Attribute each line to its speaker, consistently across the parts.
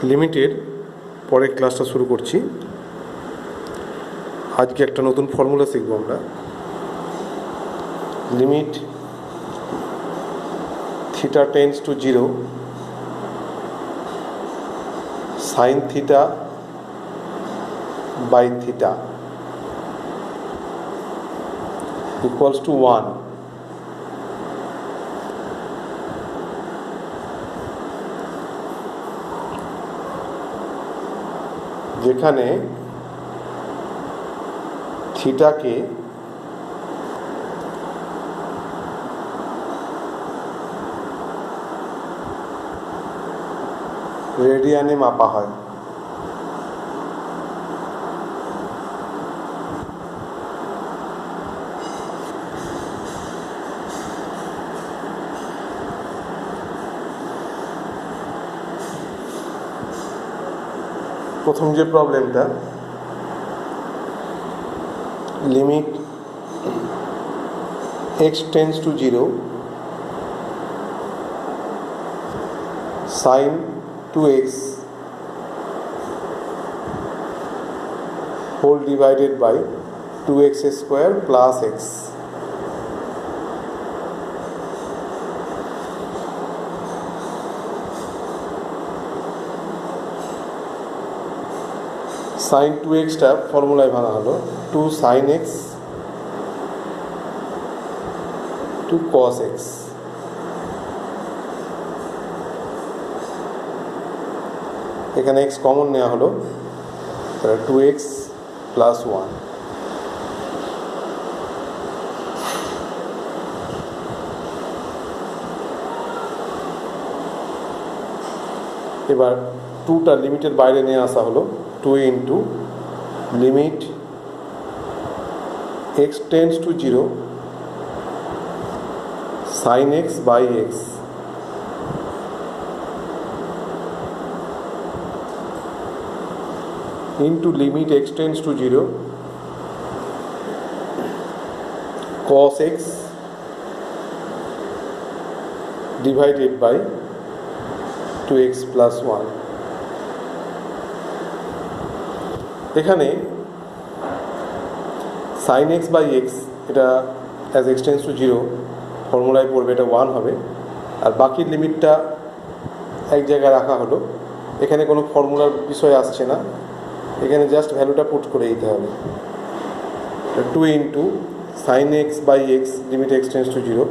Speaker 1: লিমিটের পরের ক্লাসটা শুরু করছি। আজকে একটা নতুন ফর্মুলা শিখব আমরা। Limit theta tends to 0 sine theta by theta equals to 1। যেখানে থিটাকে রেডিয়ানে মাপা হয়। প্রথম যে প্রবলেমটা, limit x tends to 0 sine 2x whole divided by 2x square plus x। Sine 2xটা ফর্মুলায় ভাঙা হলো 2 sin x to cos x। এখানে x কমন নেওয়া হলো, 2x প্লাস 1। এবার 2টা লিমিটের বাইরে নিয়ে আসা হলো, 2 into limit x tends to 0 sine x by x into limit x tends to 0 cos x divided by 2x plus 1। এখানে সাইন এক্স বাই এক্স, এটা অ্যাজ এক্স টেন্ডস টু 0 ফর্মুলায় পড়বে, এটা 1 হবে। আর বাকি লিমিটটা এক জায়গায় রাখা হলো, এখানে কোনো ফর্মুলার বিষয় আসছে না, এখানে জাস্ট ভ্যালুটা পুট করে দিতে হবে। 2 into sine x by x limit x tends to 0,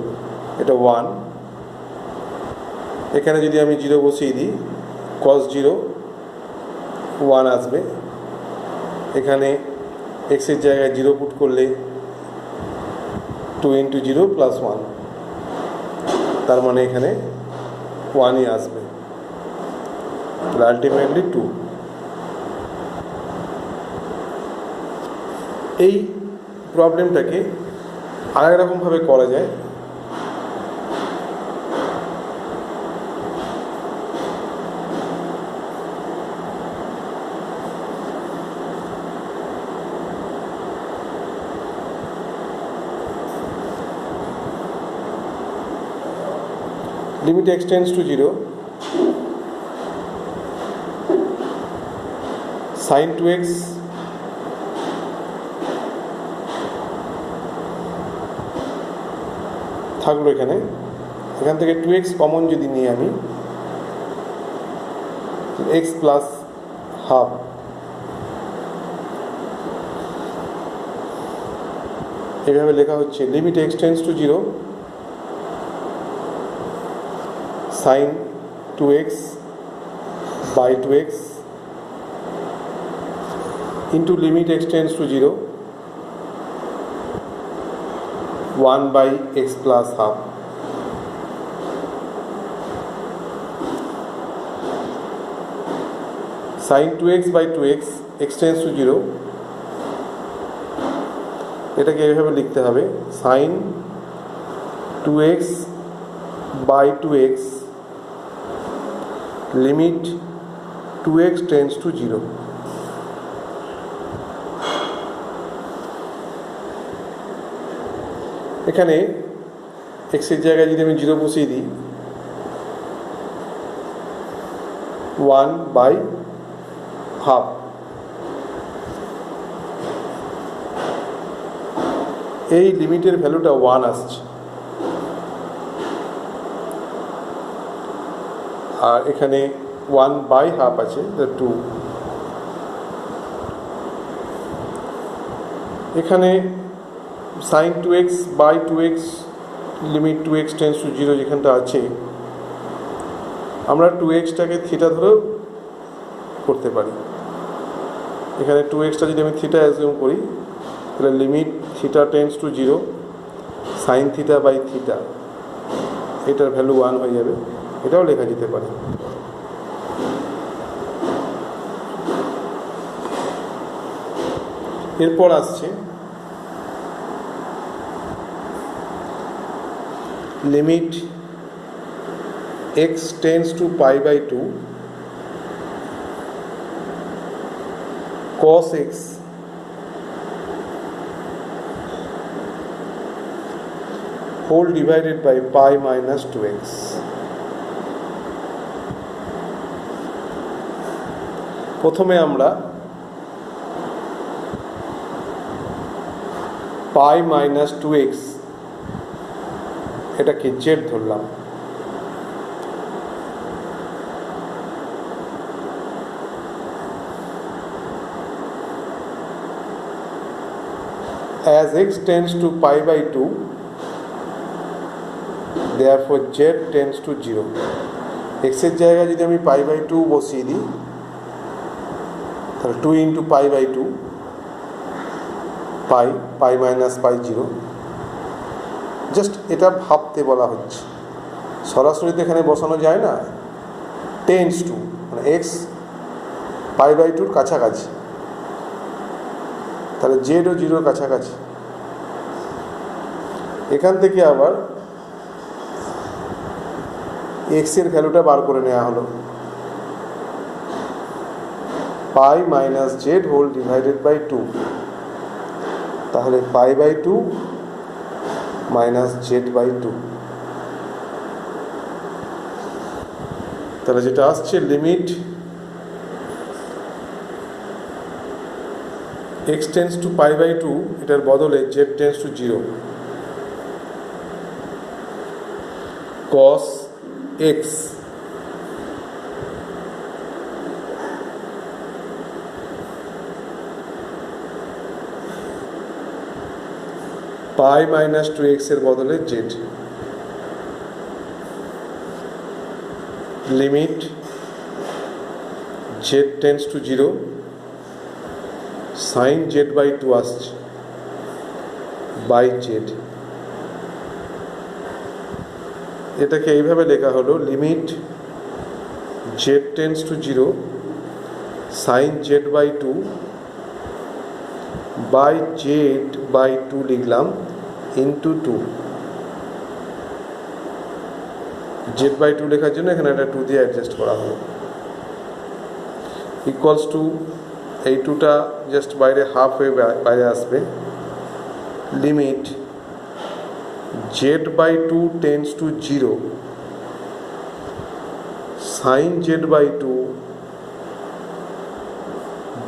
Speaker 1: এটা 1। এখানে যদি আমি 0 বসিয়ে দিই, cos 0 1 আসবে। এখানে এক্সের জায়গায় 0 পুট করলে 2 ইন্টু 0 প্লাস 1, তার মানে এখানে 1ই আসবে, আলটিমেটলি 2। এই প্রবলেমটাকে আরেক রকমভাবে করা যায়। Limit x tends to 0 sine 2x থাকলো এখানে থেকে 2x কমন যদি নিই আমি, x প্লাস হাফ, এভাবে লেখা হচ্ছে limit x tends to 0 sine 2x by 2x into limit x tends to 0 1 by x plus half. Sine 2x by 2x x tends to 0, এটাকে এইভাবে লিখতে হবে sine 2x by 2x limit 2x tends to 0। এখানে এক্সের জায়গায় যদি আমি 0 বসিয়ে দিই, 1/2। এই লিমিটের ভ্যালুটা 1 আসছে, আর এখানে 1/2 আছে, 2। এখানে sin 2x/2x limit 2x tends to 0 যেখানটা আছে, আমরা 2xটাকে থিটা ধরেও করতে পারি। এখানে 2xটা যদি আমি থিটা অ্যাজিউম করি, তাহলে limit theta tends to 0 sin θ/θ, এটার ভ্যালু 1 হয়ে যাবে। এটাও লেখা যেতে পারে। এরপর আসছে limit x tends to π/2 cos x whole divided by π-2x। প্রথমে আমরা π-2x এটাকে z ধরলাম, as x tends to π/2 therefore z tends to 0। x এর জায়গায় যদি আমি π/2 বসিয়ে দিই, তাহলে 2 × π/2 π π-π 0। জাস্ট এটা ভাবতে বলা হচ্ছে, সরাসরি তো এখানে বসানো যায় না। টেন্ডস টু মানে x π/2 কাছাকাছি, তাহলে জেডও 0 কাছাকাছি। এখান থেকে আবার x এর ভ্যালুটা বার করে নেওয়া হলো, π - z হোল ডিভাইডেড বাই 2, তাহলে π/2 - z/2। তাহলে যেটা আসছে লিমিট x টেন্ডস টু π/2, এটার বদলে z tends to 0 cos x π-2x এর বদলে z। Limit z tends to 0 sin z/2 আসছে বাই z। এটাকে এইভাবে লেখা হলো limit z tends to 0 sin z/2 by z/2 লিখলাম ইন্টু 2। z/2 লেখার জন্য এখানে একটা 2 দিয়ে অ্যাডজাস্ট করা হলো, ইকুয়ালস টু এই 2টা জাস্ট বাইরে হাফ হয়ে বাইরে আসবে। Limit z/2 tends to 0 sin z/2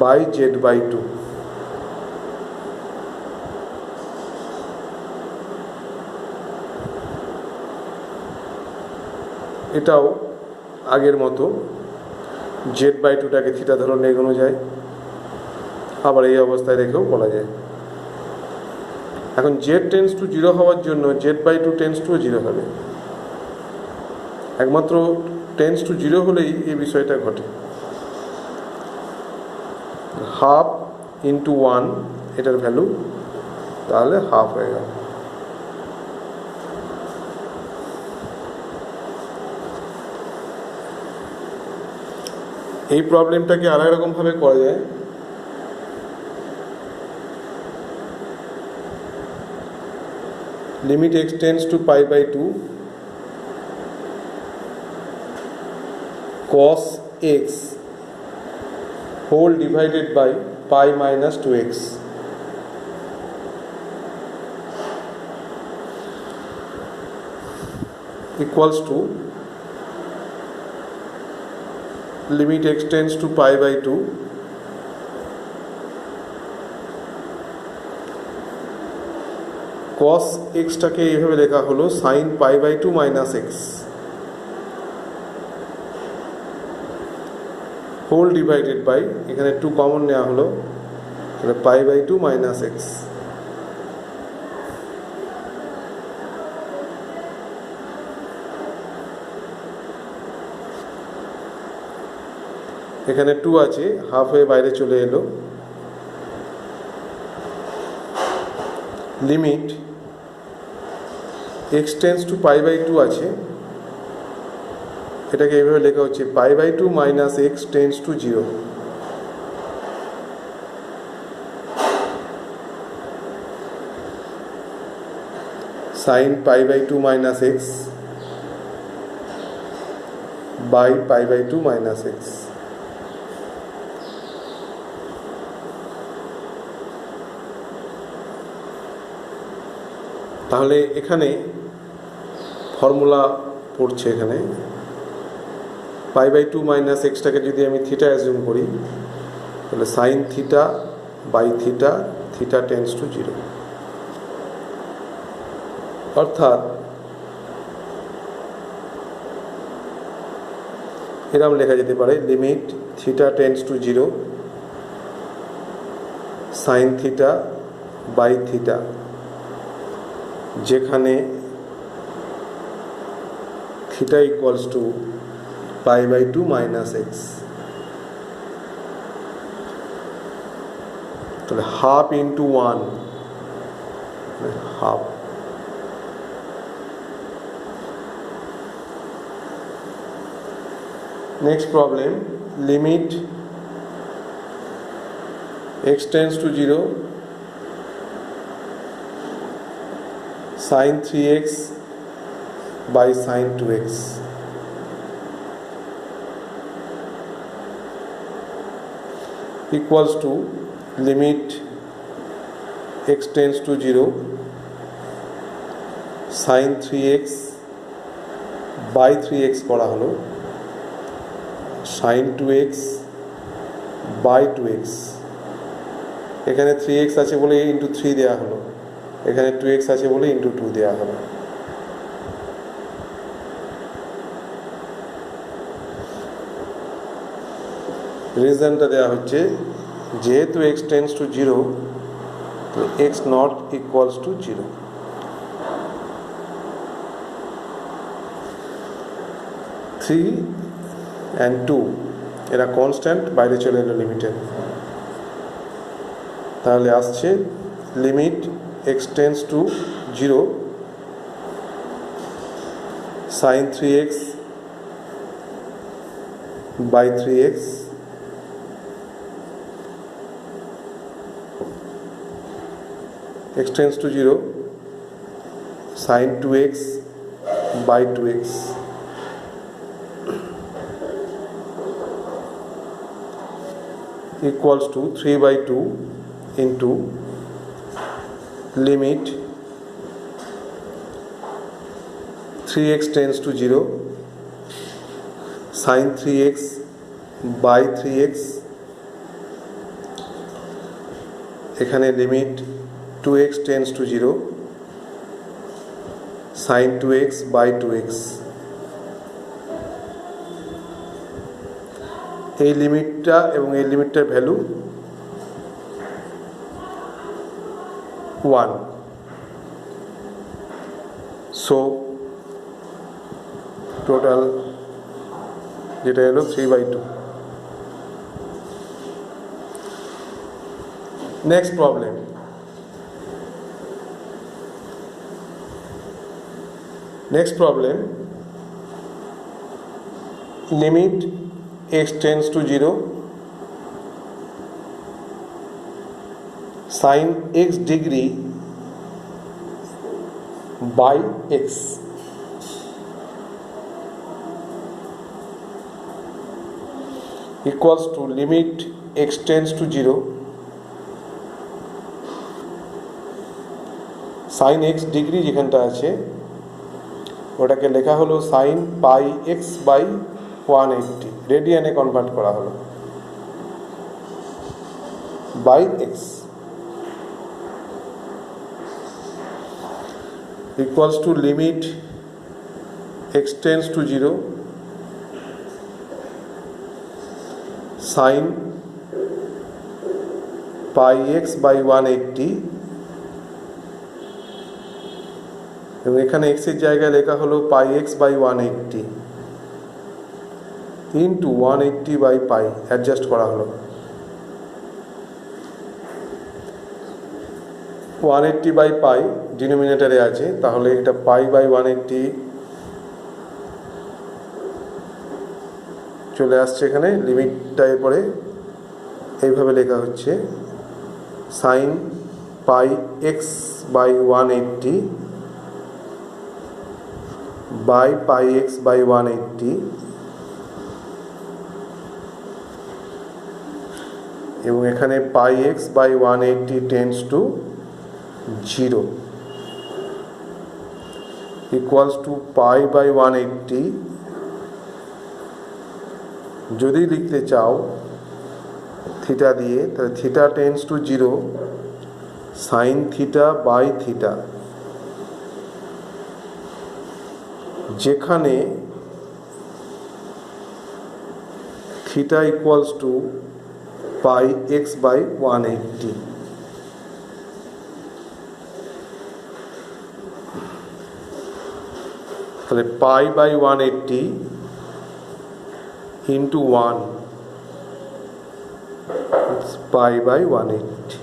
Speaker 1: by z/2। এটাও আগের মতো z/2টাকে থিটা ধরনে এগোনো যায়, আবার এই অবস্থায় রেখেও বলা যায়। এখন z টেন্ডস টু 0 হওয়ার জন্য z/2 টেন্ডস টু 0 হবে, একমাত্র টেন্ডস টু 0 হলেই এই বিষয়টা ঘটে। হাফ ইন্টু 1 এটার ভ্যালু, তাহলে হাফ হয়ে গেল। এই প্রবলেমটাকে আরেক রকমভাবে করা যায়। Limit x tends to π/2 cos x whole divided by π-2x equals to limit x tends to pi by two, cos এক্সটাকে এইভাবে লেখা হলো sine pi by two minus x whole divided by, এখানে টু কমন নেওয়া হলো, এখানে pi by two minus x. এখানে two আছে, হাফ হয়ে বাইরে চলে এলো। Limit x tends to pi by two আছে, এটাকে এইভাবে লেখা হচ্ছে পাই by two minus x tends to zero. Sine pi by two minus x by pi by two minus x. তাহলে এখানে ফর্মুলা পড়ছে, এখানে পাই বাই টু মাইনাস এক্সটাকে যদি আমি থিটা অ্যাজিউম করি, তাহলে sine theta by theta, theta tends to zero. অর্থাৎ এরকম লেখা যেতে পারে limit theta tends to zero sine theta by theta, যেখানে theta equals to pi by two minus x. তাহলে half into one, half. Next problem, limit x tends to zero sin 3x by sin 2x equals to limit x tends to 0 sin 3x by 3x করা হলো sin 2x by 2x, এখানে 3x আছে বলে into 3 দেওয়া হলো, এখানে 2x আছে বলে ইন্টু 2 দেওয়া হবে। রিজনটা দেওয়া হচ্ছে যেহেতু x টেন্স টু জিরো, তো x not equals to zero. Three and two এরা কনস্ট্যান্ট, বাইরে চলে এলো লিমিটের। তাহলে আসছে limit x tends to 0 sin 3x by 3x x tends to 0 sin 2x by 2x equals to 3 by 2 into limit 3x tends to 0 sin 3x by 3x, এখানে limit 2x tends to 0 sin 2x by 2x। এই লিমিটটা এবং এই লিমিটটার value 1, so total যেটা হলো 3 by 2। Next problem, limit x tends to 0 sin x degree by x equals to limit x tends to 0 sin x degree যেখানটা আছে ওটাকে লেখা হলো sin পাই x বাই 180 রেডিয়ানে কনভার্ট করা হলো by x equals to limit x tends to 0 sine pi x by 180 এবং এখানে x এর জায়গায় লেখা হলো pi x by 180 into 180 by pi adjust করা হলো 180 বাই পাই ডিনোমিনেটরে আছে, তাহলে এটা পাই বাই 180 চলে আসছে এখানে। লিমিটটা এরপরে এইভাবে লেখা হচ্ছে sine pi x by 180 by pi x by 180 এবং এখানে pi x by 180 tends to 0 equals to pi by 180 যদি লিখতে চাও থিটা দিয়ে, তাহলে theta tends to 0 sine theta by theta, যেখানে theta equals to pi x by 180। তাহলে pi by 180 into 1 pi by 180।